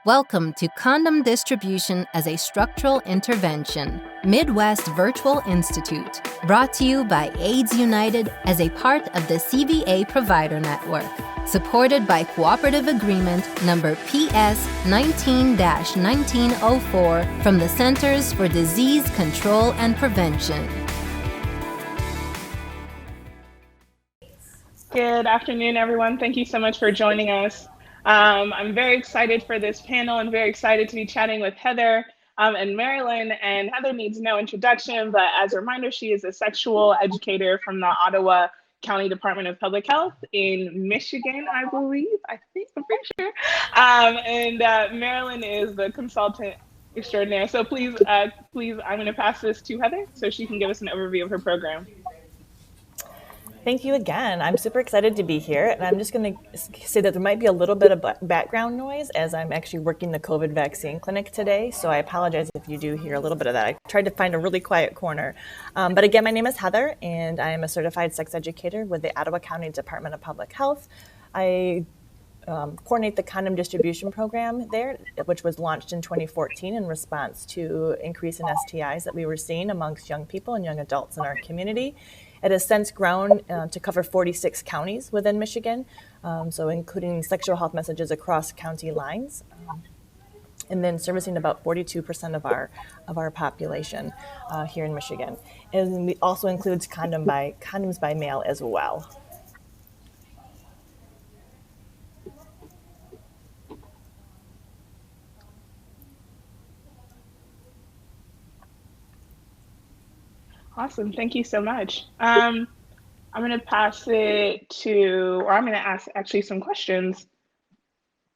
Welcome to Condom Distribution as a Structural Intervention, Midwest Virtual Institute, brought to you by AIDS United as a part of the CVA Provider Network, supported by Cooperative Agreement number PS 19-1904 from the Centers for Disease Control and Prevention. Good afternoon, everyone. Thank you so much for joining us. I'm very excited for this panel and very excited to be chatting with Heather and Marilyn. And Heather needs no introduction, but as a reminder, she is a sexual educator from the Ottawa County Department of Public Health in Michigan, I believe. I'm pretty sure. And Marilyn is the consultant extraordinaire. So please, I'm going to pass this to Heather so she can give us an overview of her program. Thank you again. I'm super excited to be here, and I'm just going to say that there might be a little bit of background noise as I'm actually working the COVID vaccine clinic today, so I apologize if you do hear a little bit of that. I tried to find a really quiet corner. But again, my name is Heather, and I am a certified sex educator with the Ottawa County Department of Public Health. I coordinate the condom distribution program there, which was launched in 2014 in response to increase in STIs that we were seeing amongst young people and young adults in our community. It has since grown to cover 46 counties within Michigan, so including sexual health messages across county lines, and then servicing about 42% of our population here in Michigan. And it also includes condoms by mail as well. Awesome. Thank you so much. I'm going to pass it to, or I'm going to ask actually some questions.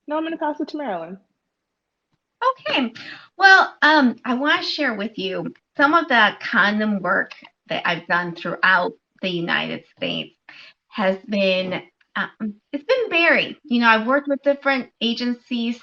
No, I'm going to pass it to Marilyn. Okay. Well, I want to share with you some of the condom work that I've done throughout the United States has been, it's been varied. You know, I've worked with different agencies.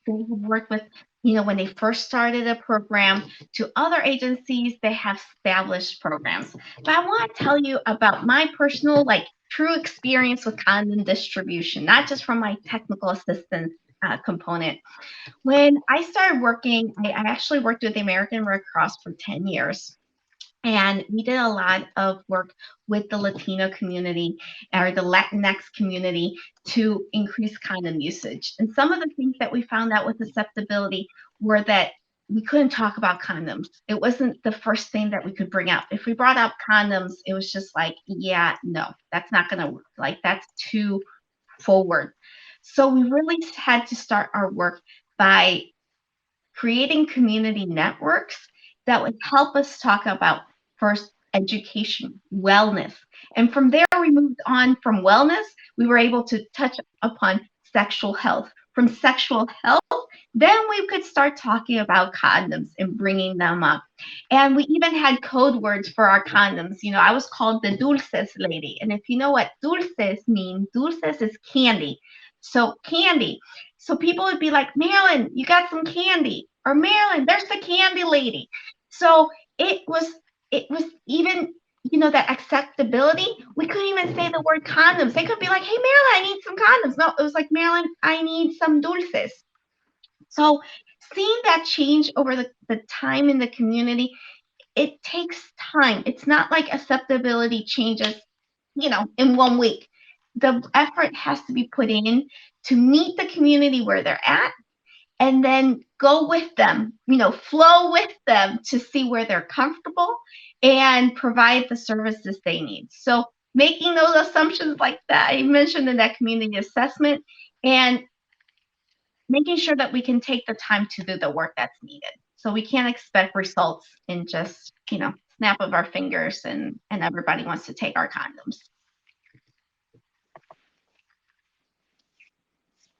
I've worked with, you know, when they first started a program to other agencies, they have established programs. But I want to tell you about my personal, true experience with condom distribution, not just from my technical assistance component. When I started working, I actually worked with the American Red Cross for 10 years. And we did a lot of work with the Latino community or the Latinx community to increase condom usage. And some of the things that we found out with acceptability were that we couldn't talk about condoms. It wasn't the first thing that we could bring up. If we brought up condoms, it was just like, yeah, no, that's not going to work. Like, that's too forward. So we really had to start our work by creating community networks that would help us talk about first education, wellness. And from there, we moved on from wellness. We were able to touch upon sexual health. From sexual health, then we could start talking about condoms and bringing them up. And we even had code words for our condoms. You know, I was called the dulces lady. And if you know what dulces mean, dulces is candy. So candy. So people would be like, Marilyn, you got some candy. Or Marilyn, there's the candy lady. So it was even, you know, that acceptability. We couldn't even say the word condoms. They could be like, hey, Marilyn, I need some condoms. No, it was like, Marilyn, I need some dulces. So seeing that change over the time in the community, it takes time. It's not like acceptability changes, you know, in 1 week. The effort has to be put in to meet the community where they're at and then go with them, you know, flow with them to see where they're comfortable and provide the services they need. So making those assumptions like that, I mentioned in that community assessment, and making sure that we can take the time to do the work that's needed. So we can't expect results in just, you know, snap of our fingers and everybody wants to take our condoms.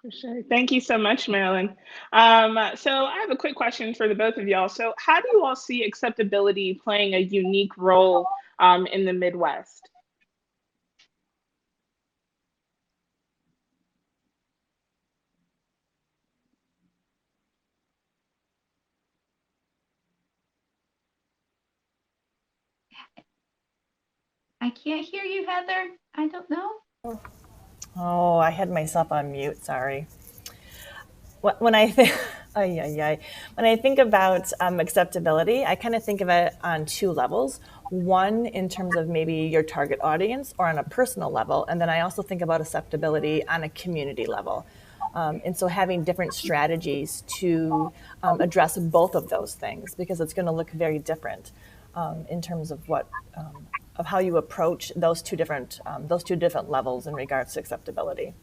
For sure. Thank you so much, Marilyn. So I have a quick question for the both of y'all. So how do you all see acceptability playing a unique role in the Midwest? I can't hear you, Heather. I don't know. Oh, I had myself on mute, sorry. When I think, when I think about acceptability, I kind of think of it on two levels. One, in terms of maybe your target audience or on a personal level. And then I also think about acceptability on a community level. And so having different strategies to address both of those things, because it's going to look very different in terms of of how you approach those two different levels in regards to acceptability.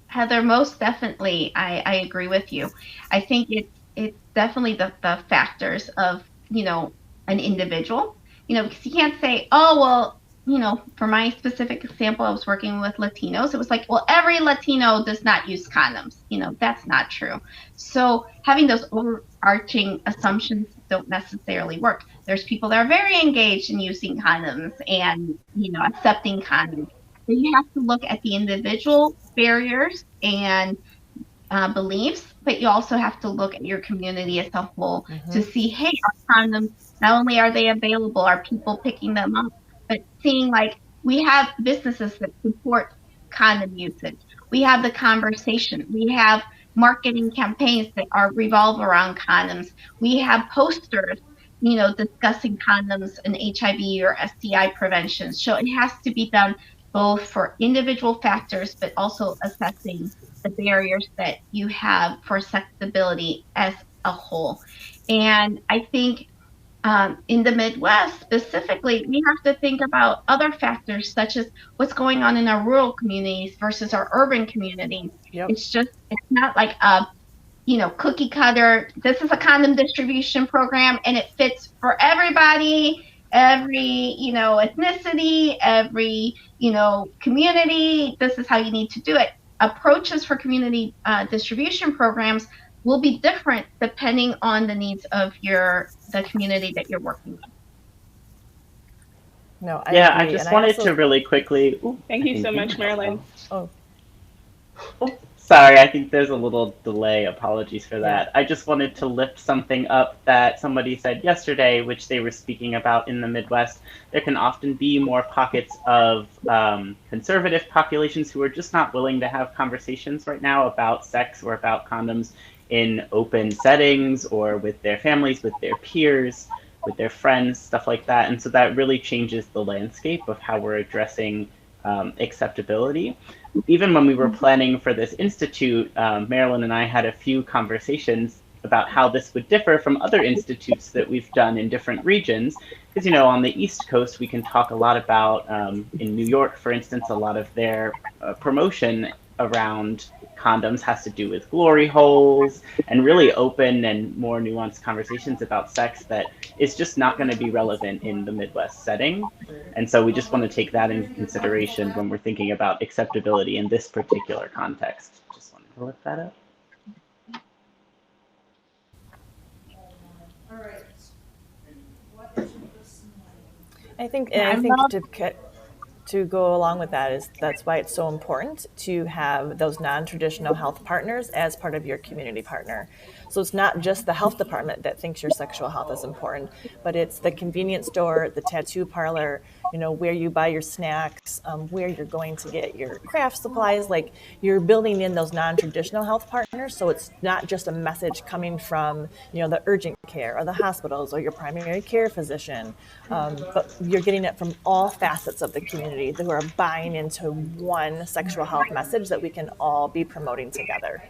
Heather, most definitely, I agree with you. I think it's definitely the factors of, an individual, because you can't say, oh, well, for my specific example, I was working with Latinos. It was like, well, every Latino does not use condoms. That's not true. So having those overarching assumptions don't necessarily work. There's people that are very engaged in using condoms and, accepting condoms. So you have to look at the individual barriers and beliefs, but you also have to look at your community as a whole to see, hey, our condoms, not only are they available, are people picking them up, but seeing like we have businesses that support condom usage. We have the conversation. We have marketing campaigns that revolve around condoms. We have posters, discussing condoms and HIV or STI prevention. So it has to be done both for individual factors, but also assessing the barriers that you have for acceptability as a whole. And I think in the Midwest specifically, we have to think about other factors such as what's going on in our rural communities versus our urban communities. Yep. It's not like a cookie cutter. This is a condom distribution program and it fits for everybody, every, ethnicity, every, community. This is how you need to do it. Approaches for community distribution programs will be different depending on the needs of the community that you're working with. No, I just wanted to really quickly. Thank you so much, Marilyn. Sorry, I think there's a little delay. Apologies for that. I just wanted to lift something up that somebody said yesterday, which they were speaking about in the Midwest. There can often be more pockets of conservative populations who are just not willing to have conversations right now about sex or about condoms in open settings or with their families, with their peers, with their friends, stuff like that. And so that really changes the landscape of how we're addressing acceptability. Even when we were planning for this institute, Marilyn and I had a few conversations about how this would differ from other institutes that we've done in different regions. Because, on the East Coast, we can talk a lot about, in New York, for instance, a lot of their promotion around condoms has to do with glory holes and really open and more nuanced conversations about sex that is just not going to be relevant in the Midwest setting. And so we just want to take that into consideration when we're thinking about acceptability in this particular context. Just wanted to lift that up. I think to go along with that that's why it's so important to have those non-traditional health partners as part of your community partner. So it's not just the health department that thinks your sexual health is important, but it's the convenience store, the tattoo parlor, where you buy your snacks, where you're going to get your craft supplies. Like, you're building in those non-traditional health partners. So it's not just a message coming from, the urgent care or the hospitals or your primary care physician, but you're getting it from all facets of the community who are buying into one sexual health message that we can all be promoting together.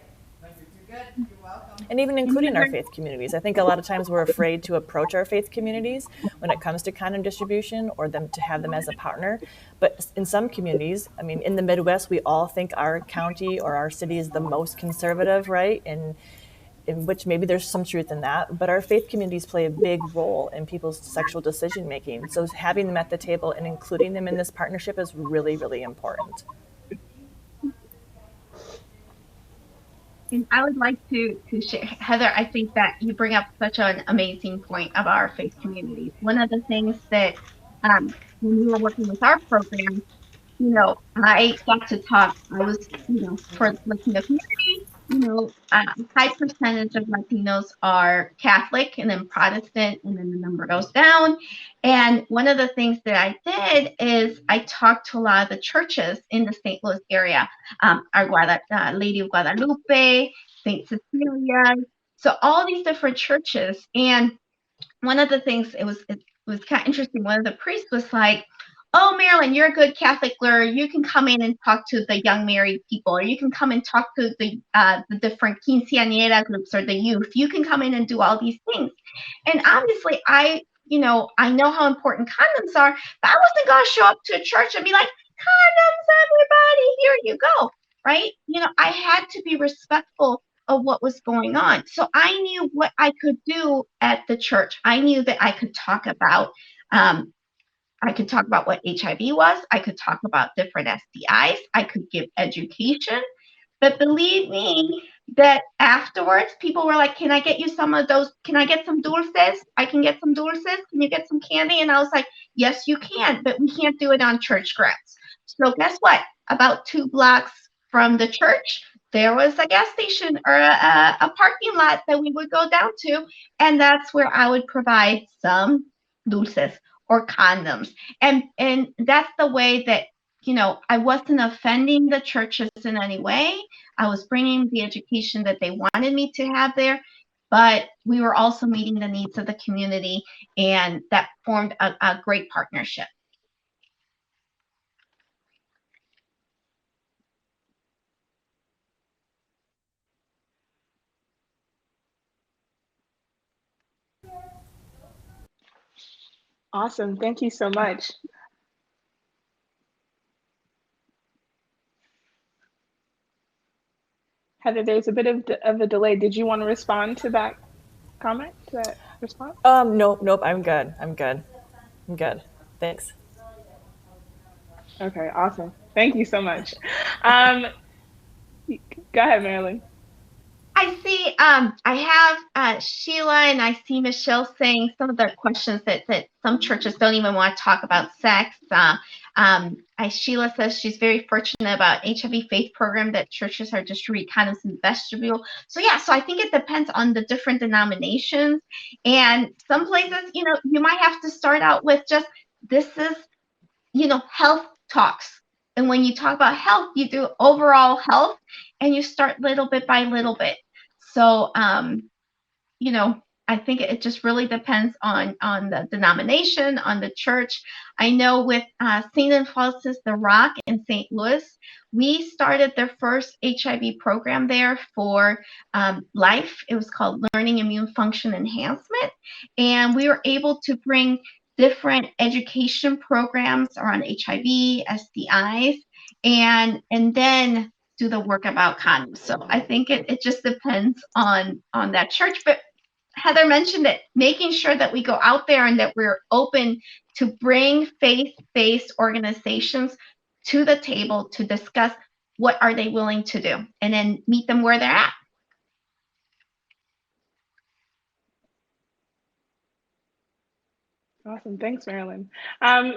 And even including our faith communities. I think a lot of times we're afraid to approach our faith communities when it comes to condom distribution or to have them as a partner. But in some communities, in the Midwest, we all think our county or our city is the most conservative, right? And in which maybe there's some truth in that, but our faith communities play a big role in people's sexual decision making. So having them at the table and including them in this partnership is really, really important. And I would like to share, Heather, I think that you bring up such an amazing point about our faith communities. One of the things that when we were working with our program, I got to talk, I was, for Latino community, high percentage of Latinos are Catholic and then Protestant, and then the number goes down. And one of the things that I did is I talked to a lot of the churches in the St. Louis area, our Lady of Guadalupe, St. Cecilia, so all these different churches. And one of the things, it was kind of interesting. One of the priests was like, "Oh, Marilyn, you're a good Catholic lawyer. You can come in and talk to the young married people, or you can come and talk to the different quinceañera groups or the youth. You can come in and do all these things." And obviously, I know how important condoms are, but I wasn't going to show up to a church and be like, "Condoms, everybody, here you go," right? I had to be respectful of what was going on. So I knew what I could do at the church. I knew that I could talk about what HIV was. I could talk about different STIs. I could give education. But believe me, that afterwards, people were like, "Can I get you some of those? Can I get some dulces? I can get some dulces. Can you get some candy?" And I was like, "Yes, you can, but we can't do it on church grounds." So guess what? About 2 blocks from the church, there was a gas station or a parking lot that we would go down to, and that's where I would provide some dulces or condoms. And that's the way that, I wasn't offending the churches in any way. I was bringing the education that they wanted me to have there, but we were also meeting the needs of the community, and that formed a great partnership. Awesome. Thank you so much. Heather, there's a bit of a delay. Did you want to respond to that comment, to that response? Nope. I'm good. Thanks. Okay, awesome. Thank you so much. Go ahead, Marilyn. I see, I have Sheila and I see Michelle saying some of the questions that some churches don't even want to talk about sex. Sheila says she's very fortunate about HIV faith program that churches are distributing condoms in the vestibule. So I think it depends on the different denominations. And some places, you might have to start out with just, this is, health talks. And when you talk about health, you do overall health, and you start little bit by little bit. So, I think it just really depends on the denomination, on the church. I know with St. Alphonsus the Rock in St. Louis, we started their first HIV program there for life. It was called Learning Immune Function Enhancement. And we were able to bring different education programs around HIV, STIs, and then do the work about condoms. So I think it just depends on that church. But Heather mentioned it, making sure that we go out there and that we're open to bring faith-based organizations to the table to discuss what are they willing to do, and then meet them where they're at. Awesome. Thanks, Marilyn.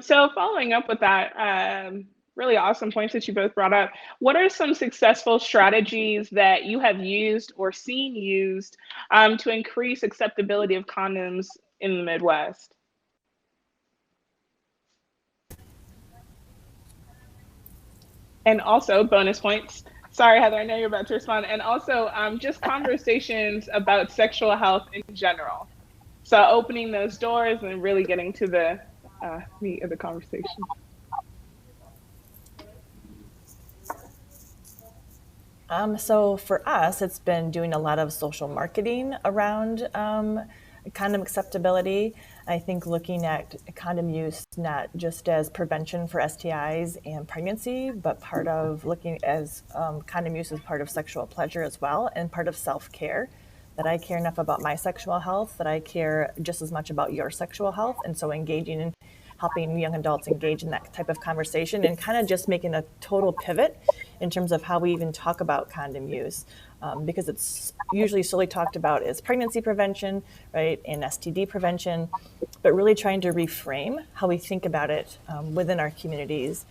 So following up with that, really awesome points that you both brought up. What are some successful strategies that you have used or seen used to increase acceptability of condoms in the Midwest? And also bonus points. Sorry, Heather, I know you're about to respond. And also just conversations about sexual health in general. So opening those doors and really getting to the meat of the conversation. So for us, it's been doing a lot of social marketing around condom acceptability. I think looking at condom use not just as prevention for STIs and pregnancy, but part of looking as condom use as part of sexual pleasure as well, and part of self-care. That I care enough about my sexual health, that I care just as much about your sexual health. And so engaging in helping young adults engage in that type of conversation, and kind of just making a total pivot in terms of how we even talk about condom use, because it's usually solely talked about as pregnancy prevention, right, and STD prevention, but really trying to reframe how we think about it within our communities.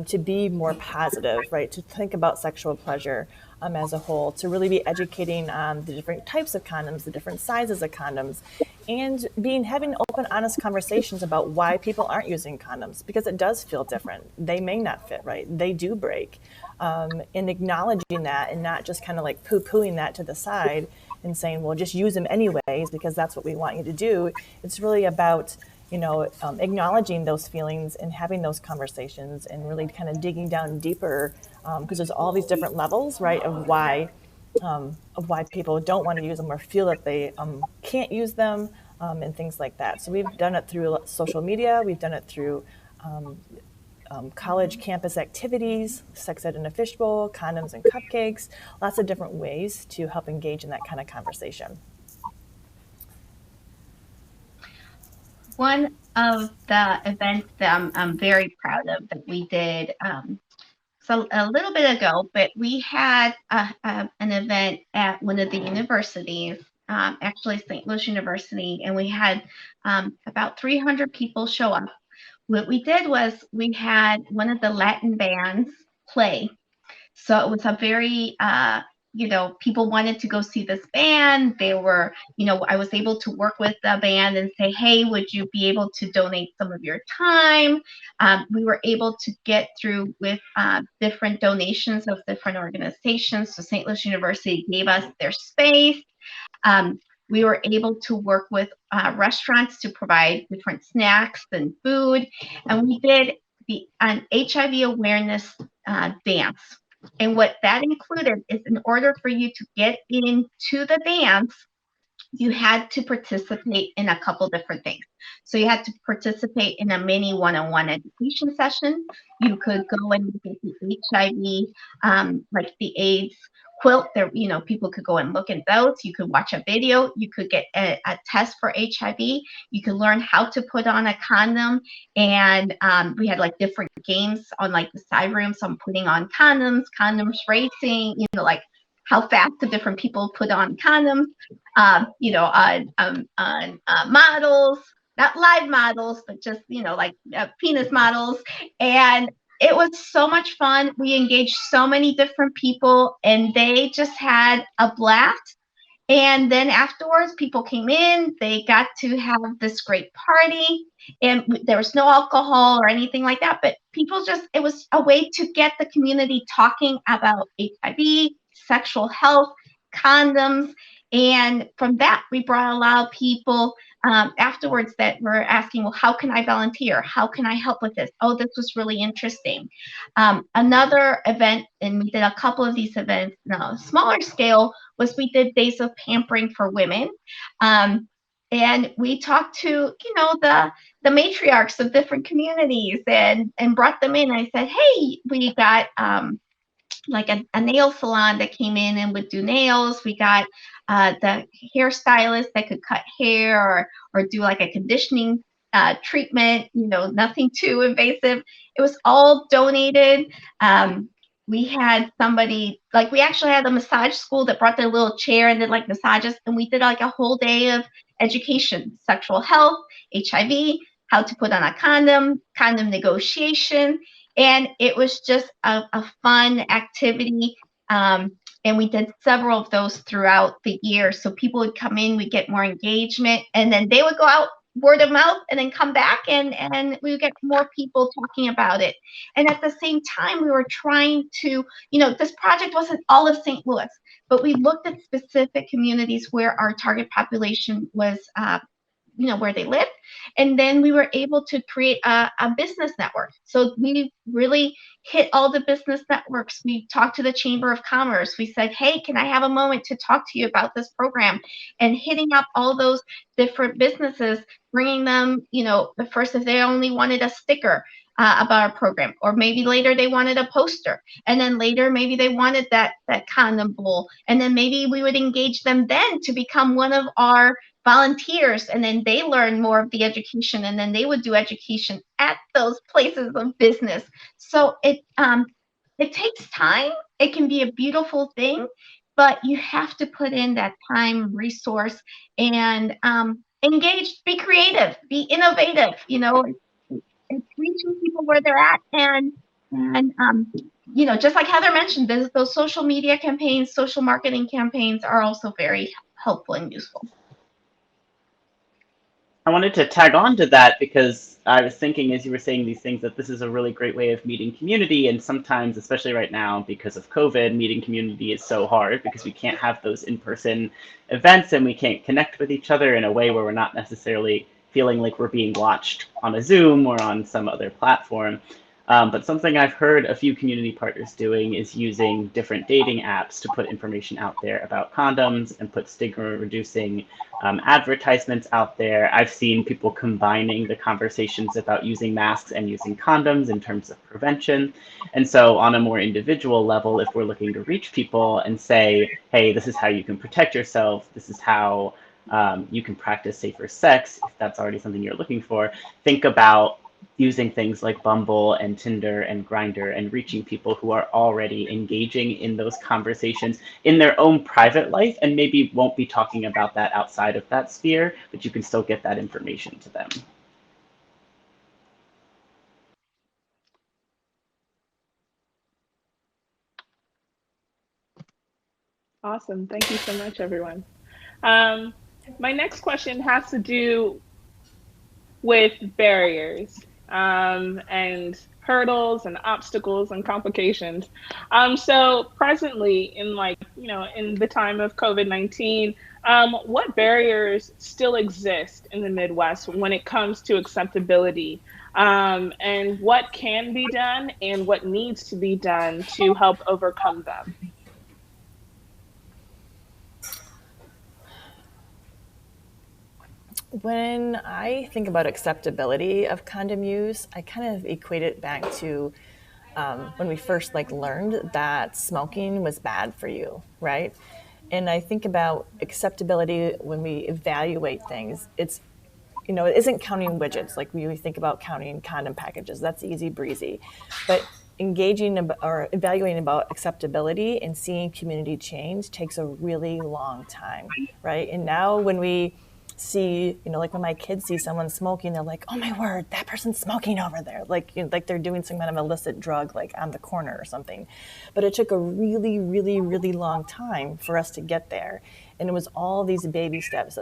to be more positive, right? To think about sexual pleasure as a whole, to really be educating on the different types of condoms, the different sizes of condoms, and having open, honest conversations about why people aren't using condoms, because it does feel different. They may not fit right. They do break. And acknowledging that and not just kind of like poo-pooing that to the side and saying, well, just use them anyways because that's what we want you to do. It's really about acknowledging those feelings and having those conversations and really kind of digging down deeper, because there's all these different levels, right, of why people don't want to use them or feel that they can't use them, and things like that. So we've done it through social media. We've done it through college campus activities, sex ed in a fishbowl, condoms and cupcakes, lots of different ways to help engage in that kind of conversation. One of the events that I'm very proud of that we did so a little bit ago, but we had an event at one of the universities, actually St. Louis University, and we had about 300 people show up. What we did was we had one of the Latin bands play. So it was a very people wanted to go see this band. They were, I was able to work with the band and say, hey, would you be able to donate some of your time? We were able to get through with different donations of different organizations. So St. Louis University gave us their space. We were able to work with restaurants to provide different snacks and food. And we did an HIV awareness dance. And what that included is in order for you to get into the dance, you had to participate in a couple different things. So you had to participate in a mini one-on-one education session. You could go and get the HIV, like the AIDS quilt. There, people could go and look at those. You could watch a video. You could get a test for HIV. You could learn how to put on a condom. And we had like different games on like the side room. So I'm putting on condoms, condoms racing, like how fast the different people put on condoms, on models, not live models, but just, like penis models. And it was so much fun. We engaged so many different people and they just had a blast. And then afterwards, people came in, they got to have this great party, and there was no alcohol or anything like that, but people it was a way to get the community talking about HIV, sexual health, condoms. And from that, we brought a lot of people afterwards that were asking, well, how can I volunteer? How can I help with this? Oh, this was really interesting. Another event, and we did a couple of these events on a smaller scale, was we did days of pampering for women. And we talked to, the matriarchs of different communities and brought them in. I said, hey, we got like a nail salon that came in and would do nails. We got the hairstylist that could cut hair or do like a conditioning treatment, nothing too invasive. It was all donated. We had somebody, like we actually had a massage school that brought their little chair and did like massages. And we did like a whole day of education, sexual health, HIV, how to put on a condom negotiation. And it was just a fun activity. And we did several of those throughout the year. So people would come in, we'd get more engagement, and then they would go out word of mouth and then come back and we would get more people talking about it. And at the same time, we were trying to, this project wasn't all of St. Louis, but we looked at specific communities where our target population was where they lived. And then we were able to create a business network. So we really hit all the business networks. We talked to the Chamber of Commerce. We said, hey, can I have a moment to talk to you about this program? And hitting up all those different businesses, bringing them, the first, if they only wanted a sticker about our program, or maybe later they wanted a poster, and then later maybe they wanted that condom bowl, and then maybe we would engage them then to become one of our volunteers, and then they learn more of the education, and then they would do education at those places of business. So it takes time. It can be a beautiful thing, but you have to put in that time, resource, and engage, be creative, be innovative, and reaching people where they're at. And And, just like Heather mentioned, those social media campaigns, social marketing campaigns are also very helpful and useful. I wanted to tag on to that because I was thinking as you were saying these things that this is a really great way of meeting community. And sometimes, especially right now, because of COVID, meeting community is so hard because we can't have those in-person events and we can't connect with each other in a way where we're not necessarily feeling like we're being watched on a Zoom or on some other platform. But something I've heard a few community partners doing is using different dating apps to put information out there about condoms and put stigma reducing advertisements out there. I've seen people combining the conversations about using masks and using condoms in terms of prevention. And so on a more individual level, if we're looking to reach people and say, hey, this is how you can protect yourself, this is how you can practice safer sex, if that's already something you're looking for, think about using things like Bumble and Tinder and Grindr and reaching people who are already engaging in those conversations in their own private life and maybe won't be talking about that outside of that sphere, but you can still get that information to them. Awesome. Thank you so much, everyone. My next question has to do with barriers and hurdles and obstacles and complications. So presently, in in the time of COVID-19, what barriers still exist in the Midwest when it comes to acceptability? And what can be done and what needs to be done to help overcome them? When I think about acceptability of condom use, I kind of equate it back to when we first learned that smoking was bad for you, right? And I think about acceptability when we evaluate things. It isn't counting widgets like we think about counting condom packages. That's easy breezy. But engaging or evaluating about acceptability and seeing community change takes a really long time, right? And now when we see, like when my kids see someone smoking, they're like, oh my word, that person's smoking over there. Like they're doing some kind of illicit drug, like on the corner or something. But it took a really, really, really long time for us to get there. And it was all these baby steps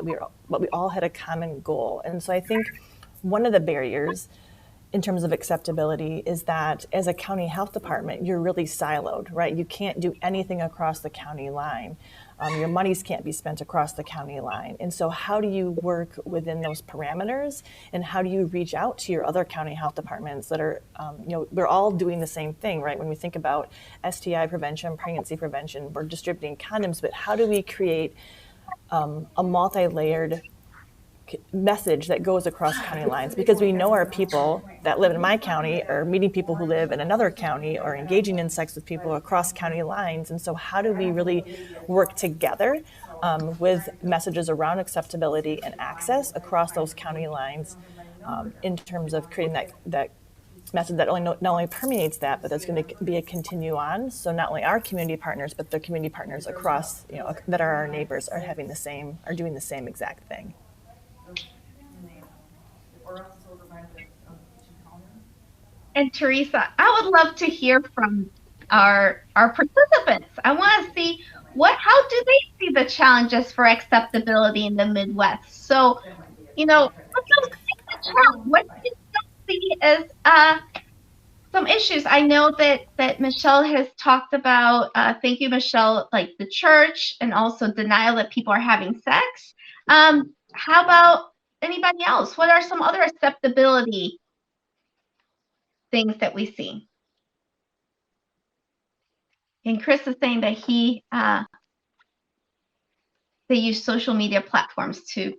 but we all had a common goal. And so I think one of the barriers in terms of acceptability is that as a county health department, you're really siloed, right? You can't do anything across the county line. Your monies can't be spent across the county line. And so how do you work within those parameters? And how do you reach out to your other county health departments that are, we're all doing the same thing, right? When we think about STI prevention, pregnancy prevention, we're distributing condoms, but how do we create a multi-layered message that goes across county lines? Because we know our people that live in my county are meeting people who live in another county or engaging in sex with people across county lines. And so how do we really work together with messages around acceptability and access across those county lines in terms of creating that message that not only permeates that, but that's going to be a continue on. So not only our community partners, but the community partners across, that are our neighbors are doing the same exact thing. And Teresa, I would love to hear from our participants. I want to see how do they see the challenges for acceptability in the Midwest? So, what do you see as some issues? I know that Michelle has talked about, thank you, Michelle, like the church and also denial that people are having sex. How about anybody else? What are some other acceptability things that we see? And Chris is saying that they use social media platforms to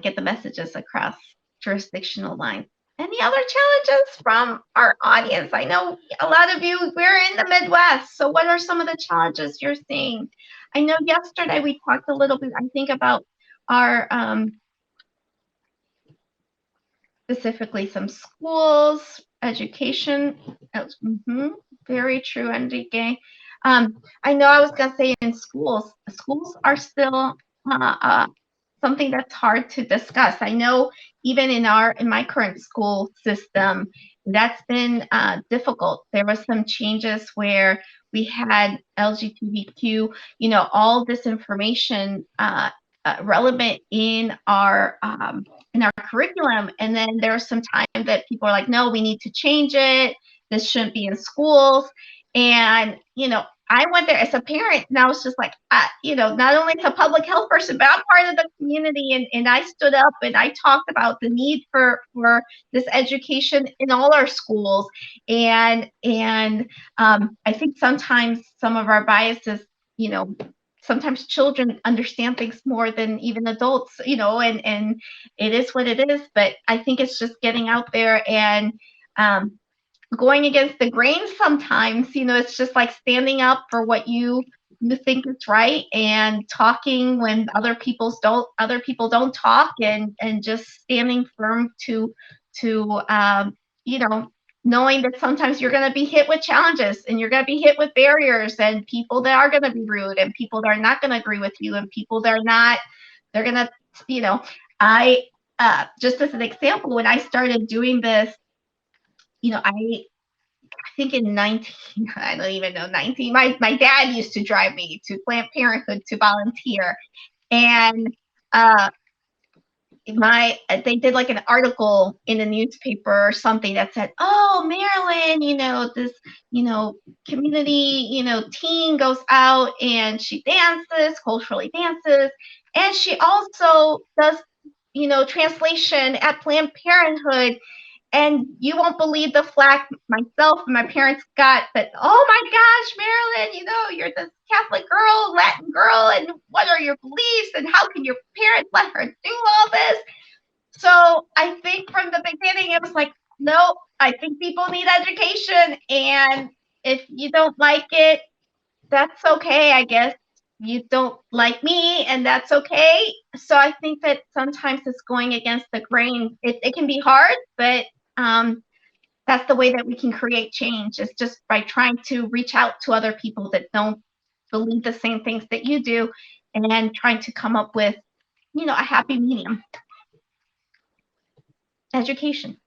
get the messages across jurisdictional lines. Any other challenges from our audience? I know a lot of you, we're in the Midwest. So what are some of the challenges you're seeing? I know yesterday we talked a little bit, I think, about our specifically some schools, education. Very true, Enrique. I know I was going to say in schools are still something that's hard to discuss. I know even in my current school system, that's been difficult. There was some changes where we had LGBTQ, all this information relevant in our curriculum, and then there was some time that people are like, no, we need to change it. This shouldn't be in schools. And I went there as a parent, and I was just like, not only as a public health person, but I'm part of the community, and I stood up and I talked about the need for this education in all our schools, and I think sometimes some of our biases, sometimes children understand things more than even adults, and it is what it is. But I think it's just getting out there and going against the grain sometimes. It's just like standing up for what you think is right, and talking when other people don't talk, and just standing firm to knowing that sometimes you're going to be hit with challenges, and you're going to be hit with barriers, and people that are going to be rude, and people that are not going to agree with you, and people that are not, they're going to, I just as an example, when I started doing this, I think in 19, I don't even know, 19, my dad used to drive me to Planned Parenthood to volunteer. And they did like an article in the newspaper or something that said, oh, Marilyn, this, community, teen goes out and she dances, culturally dances. And she also does, translation at Planned Parenthood. And you won't believe the flack myself and my parents got, that, oh my gosh, Marilyn, you're this Catholic girl, Latin girl, and what are your beliefs, and how can your parents let her do all this? So I think from the beginning, it was like, no, I think people need education. And if you don't like it, that's okay, I guess. You don't like me, and that's okay. So I think that sometimes it's going against the grain. It can be hard, but that's the way that we can create change, is just by trying to reach out to other people that don't believe the same things that you do, and then trying to come up with, a happy medium. Education.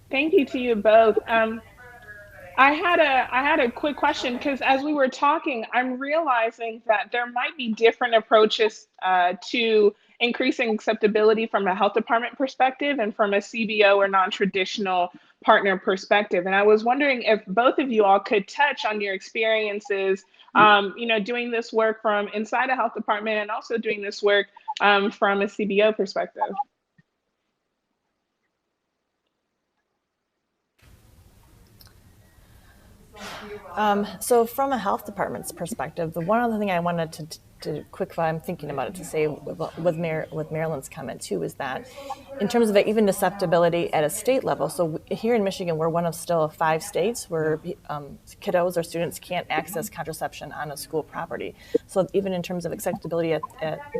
Thank you to you both. I had a quick question, because as we were talking, I'm realizing that there might be different approaches to increasing acceptability from a health department perspective and from a CBO or non-traditional partner perspective. And I was wondering if both of you all could touch on your experiences, doing this work from inside a health department, and also doing this work from a CBO perspective. So from a health department's perspective, the one other thing I wanted to quick, I'm thinking about it, to say with Marilyn's comment too, is that in terms of even acceptability at a state level, so here in Michigan, we're one of still 5 states where kiddos or students can't access contraception on a school property. So even in terms of acceptability at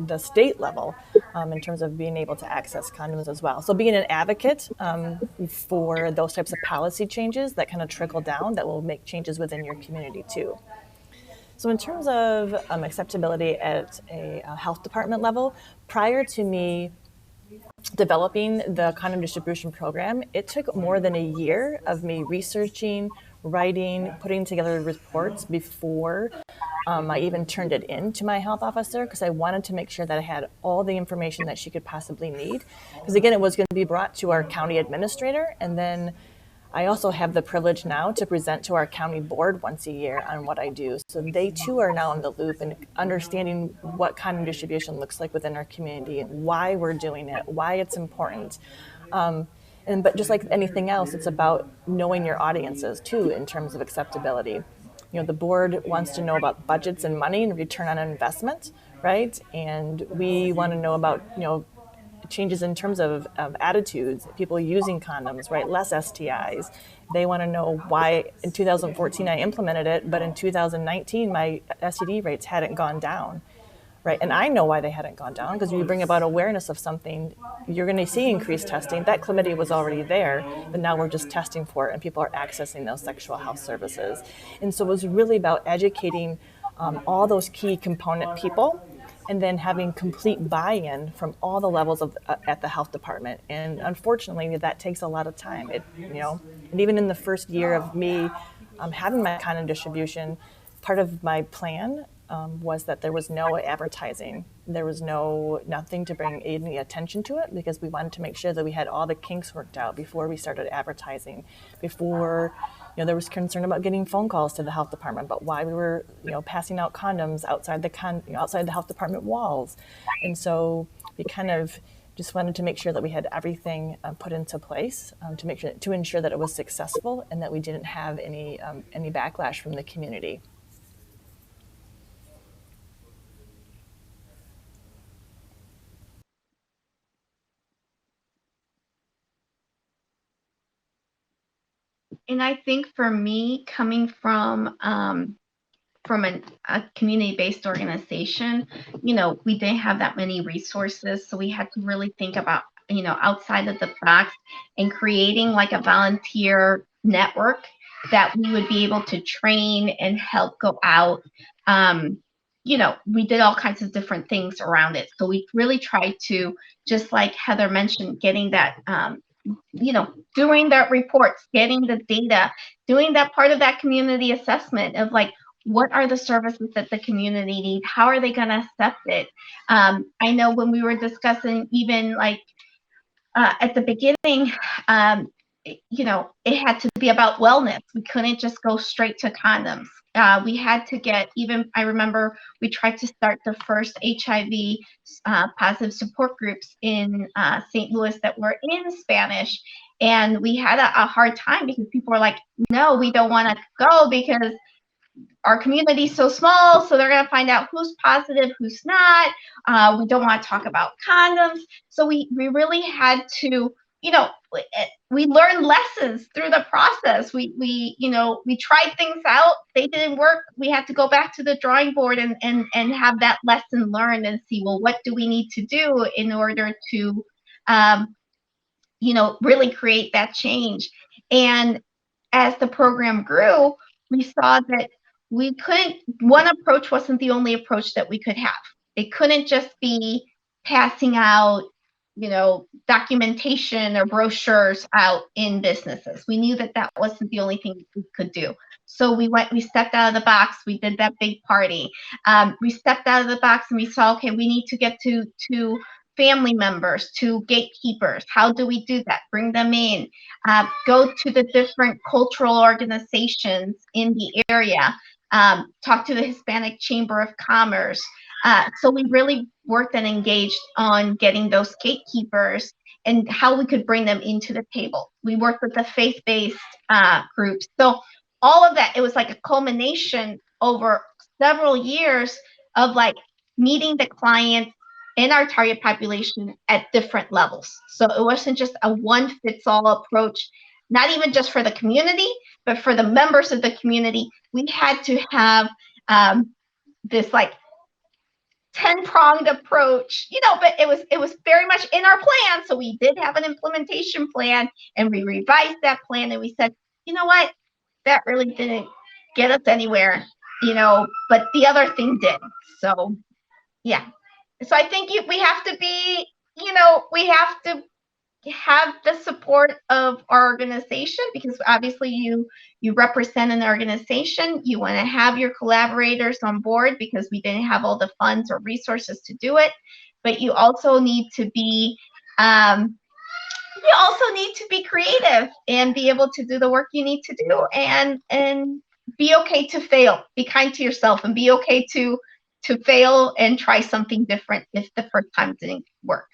the state level, in terms of being able to access condoms as well. So being an advocate for those types of policy changes that kind of trickle down, that will make changes within your community too. So in terms of acceptability at a health department level, prior to me developing the condom distribution program, it took more than a year of me researching, writing, putting together reports before I even turned it in to my health officer, because I wanted to make sure that I had all the information that she could possibly need. Because again, it was going to be brought to our county administrator, and then I also have the privilege now to present to our county board once a year on what I do. So they too are now in the loop and understanding what condom distribution looks like within our community, and why we're doing it, why it's important. But just like anything else, it's about knowing your audiences too in terms of acceptability. The board wants to know about budgets and money and return on investment, right? And we want to know about, changes in terms of attitudes, people using condoms, right? Less STIs. They want to know why in 2014 I implemented it, but in 2019 my STD rates hadn't gone down, right? And I know why they hadn't gone down, because when you bring about awareness of something, you're going to see increased testing. That chlamydia was already there, but now we're just testing for it, and people are accessing those sexual health services. And so it was really about educating all those key component people and then having complete buy-in from all the levels of at the health department. And unfortunately, that takes a lot of time. And even in the first year of me having my condom distribution, part of my plan was that there was no advertising. There was nothing to bring any attention to it, because we wanted to make sure that we had all the kinks worked out before we started advertising, before there was concern about getting phone calls to the health department about why we were passing out condoms outside the health department walls. And so we kind of just wanted to make sure that we had everything put into place to ensure that it was successful and that we didn't have any backlash from the community. And I think for me, coming from a community-based organization, we didn't have that many resources, so we had to really think about, outside of the box and creating like a volunteer network that we would be able to train and help go out. We did all kinds of different things around it. So we really tried to, just like Heather mentioned, getting that doing that reports, getting the data, doing that part of that community assessment of like, what are the services that the community needs? How are they going to accept it? I know when we were discussing even like at the beginning, it had to be about wellness. We couldn't just go straight to condoms. We had to get, I remember we tried to start the first HIV positive support groups in St. Louis that were in Spanish. And we had a hard time because people were like, no, we don't want to go because our community is so small, so they're going to find out who's positive, who's not. We don't want to talk about condoms. So we really had to, we learned lessons through the process. We tried things out. They didn't work. We had to go back to the drawing board and have that lesson learned and see, well, what do we need to do in order to, really create that change. And as the program grew, we saw that one approach wasn't the only approach that we could have. It couldn't just be passing out, documentation or brochures out in businesses. We knew that wasn't the only thing we could do. So we stepped out of the box. We did that big party. We stepped out of the box and we saw, okay, we need to get to family members, to gatekeepers. How do we do that? Bring them in. Go to the different cultural organizations in the area. Talk to the Hispanic Chamber of Commerce. So we really worked and engaged on getting those gatekeepers and how we could bring them into the table. We worked with the faith-based groups. So all of that, it was like a culmination over several years of like meeting the clients in our target population at different levels. So it wasn't just a one-fits-all approach, not even just for the community, but for the members of the community. We had to have this like 10-pronged approach, but it was very much in our plan. So we did have an implementation plan and we revised that plan and we said, you know what, that really didn't get us anywhere, but the other thing did. So yeah. So I think we have to be, we have to have the support of our organization, because obviously you represent an organization. You want to have your collaborators on board because we didn't have all the funds or resources to do it. But you also need to be creative and be able to do the work you need to do, and be okay to fail. Be kind to yourself and be okay to fail and try something different if the first time didn't work.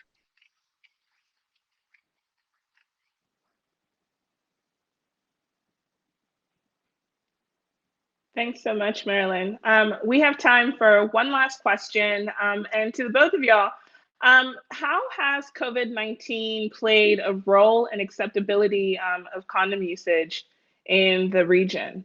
Thanks so much, Marilyn. We have time for one last question. And to the both of y'all, how has COVID-19 played a role in acceptability of condom usage in the region?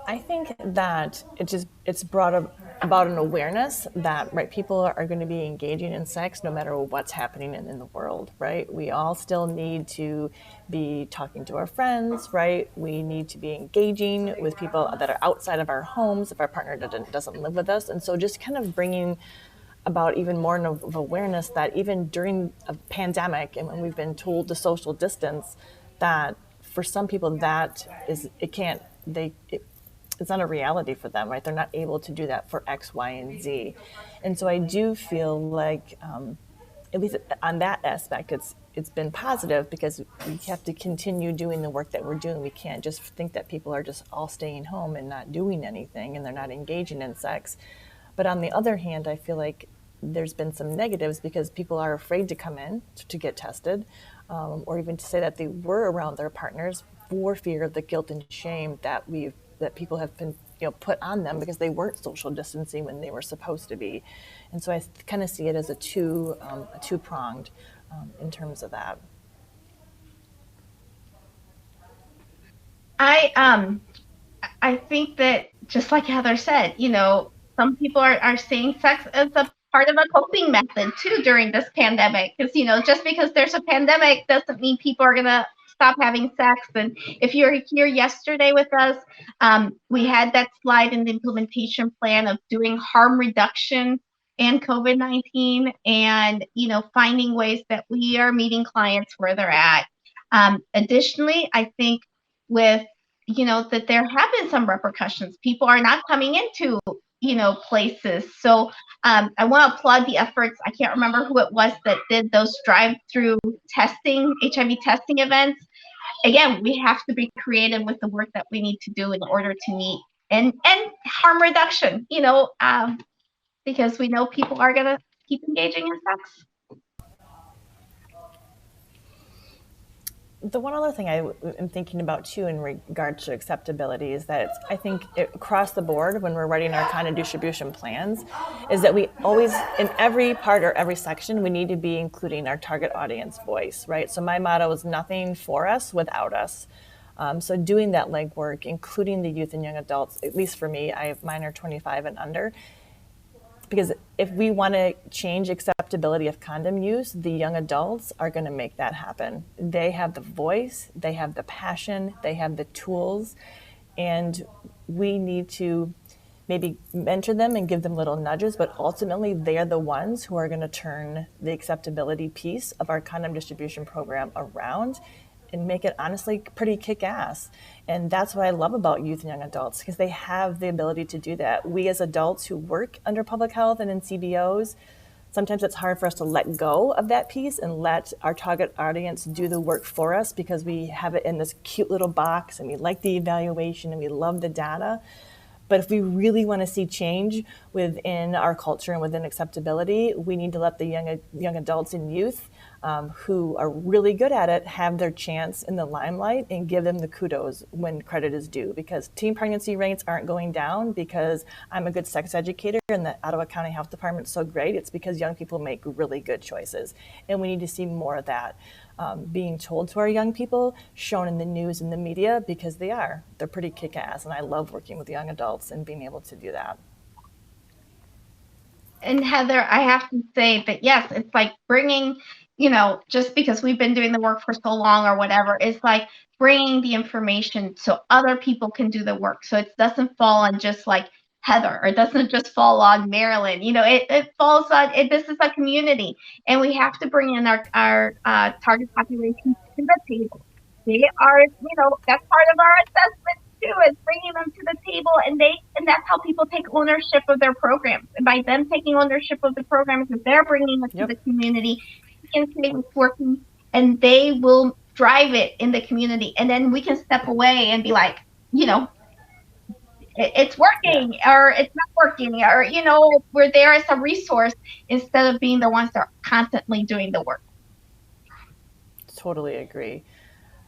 I think that it's brought about an awareness that, right, people are going to be engaging in sex no matter what's happening in the world, right? We all still need to be talking to our friends, right? We need to be engaging with people that are outside of our homes if our partner doesn't live with us. And so just kind of bringing about even more of awareness that even during a pandemic and when we've been told to social distance, that for some people that is, it's not a reality for them, right? They're not able to do that for X, Y, and Z. And so I do feel like, at least on that aspect, it's been positive because we have to continue doing the work that we're doing. We can't just think that people are just all staying home and not doing anything and they're not engaging in sex. But on the other hand, I feel like there's been some negatives because people are afraid to come in to get tested, or even to say that they were around their partners for fear of the guilt and shame that people have been put on them because they weren't social distancing when they were supposed to be. And so I kind of see it as a two-pronged in terms of that. I think that just like Heather said, some people are seeing sex as a part of a coping method too during this pandemic. Because, just because there's a pandemic doesn't mean people are going to stop having sex. And if you're here yesterday with us, we had that slide in the implementation plan of doing harm reduction and COVID-19 and, finding ways that we are meeting clients where they're at. Additionally, I think with that there have been some repercussions. People are not coming into, places. So I want to applaud the efforts. I can't remember who it was that did those drive-through testing, HIV testing events. Again, we have to be creative with the work that we need to do in order to meet and harm reduction, because we know people are going to keep engaging in sex. The one other thing I am thinking about too in regards to acceptability is that I think across the board when we're writing our condom distribution plans is that we always, in every part or every section, we need to be including our target audience voice, right? So my motto is nothing for us without us. So doing that legwork, including the youth and young adults, at least for me, mine are 25 and under, because if we want to change acceptability of condom use, the young adults are going to make that happen. They have the voice, they have the passion, they have the tools, and we need to maybe mentor them and give them little nudges, but ultimately they are the ones who are going to turn the acceptability piece of our condom distribution program around and make it honestly pretty kick-ass. And that's what I love about youth and young adults, because they have the ability to do that. We as adults who work under public health and in CBOs, sometimes it's hard for us to let go of that piece and let our target audience do the work for us because we have it in this cute little box and we like the evaluation and we love the data. But if we really want to see change within our culture and within acceptability, we need to let the young adults and youth who are really good at it have their chance in the limelight and give them the kudos when credit is due, because teen pregnancy rates aren't going down because I'm a good sex educator and the Ottawa County Health Department is so great. It's because young people make really good choices, and we need to see more of that being told to our young people, shown in the news and the media, because they're pretty kick-ass, and I love working with young adults and being able to do that. And Heather, I have to say that yes, it's like bringing, just because we've been doing the work for so long or whatever, it's like bringing the information so other people can do the work. So it doesn't fall on just like Heather, or it doesn't just fall on Marilyn. It falls on, this is a community, and we have to bring in our target population to the table. They are, that's part of our assessment too, is bringing them to the table, and that's how people take ownership of their programs. And by them taking ownership of the programs, if they're bringing it to the community, we can say it's working, and they will drive it in the community. And then we can step away and be like, it's working, or it's not working, or we're there as a resource instead of being the ones that are constantly doing the work. Totally agree.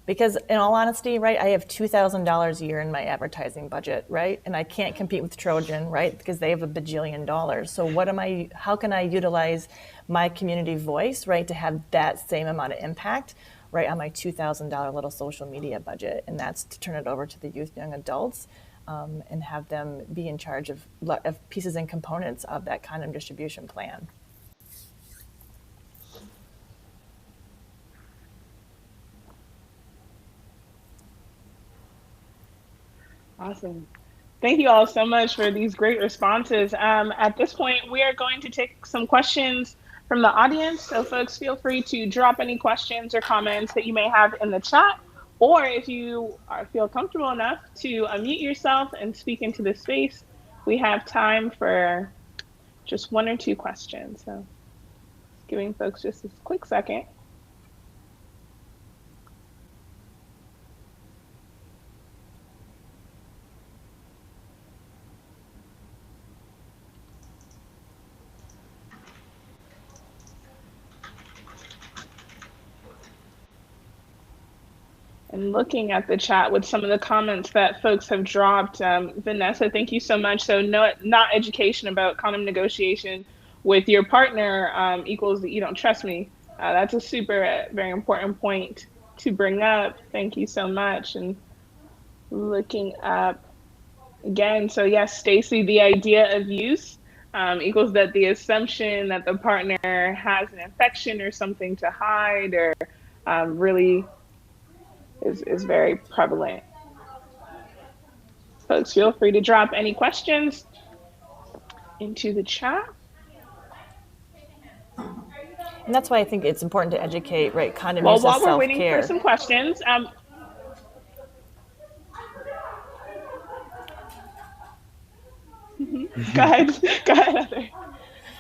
Because in all honesty, right, I have $2,000 a year in my advertising budget, right? And I can't compete with Trojan, right? Because they have $1 bajillion. So how can I utilize my community voice, right, to have that same amount of impact, right, on my $2,000 little social media budget? And that's to turn it over to the youth, young adults. and have them be in charge of pieces and components of that condom distribution plan. Awesome. Thank you all so much for these great responses. At this point, we are going to take some questions from the audience. So folks, feel free to drop any questions or comments that you may have in the chat, or if you feel comfortable enough to unmute yourself and speak into the space, we have time for just one or two questions. So giving folks just a quick second. And looking at the chat with some of the comments that folks have dropped, Vanessa, thank you so much. So not education about condom negotiation with your partner equals that you don't trust me. That's a very important point to bring up. Thank you so much. And looking up again, so yes, Stacy, the idea of use equals that the assumption that the partner has an infection or something to hide or really is very prevalent. Folks, feel free to drop any questions into the chat. And that's why I think it's important to educate, right? Condom Well, use while as we're self-care. waiting for some questions, go ahead, Heather.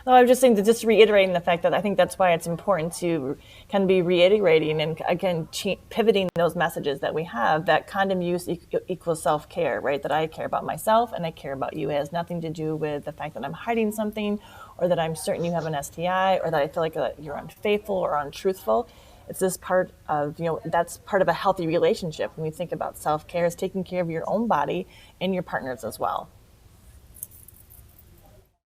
No, I was just saying, just reiterating the fact that I think that's why it's important to kind of be reiterating and again pivoting those messages that we have, that condom use equals self-care, right? That I care about myself and I care about you. It has nothing to do with the fact that I'm hiding something or that I'm certain you have an STI or that I feel like you're unfaithful or untruthful. It's this part of, that's part of a healthy relationship. When we think about self-care, is taking care of your own body and your partner's as well.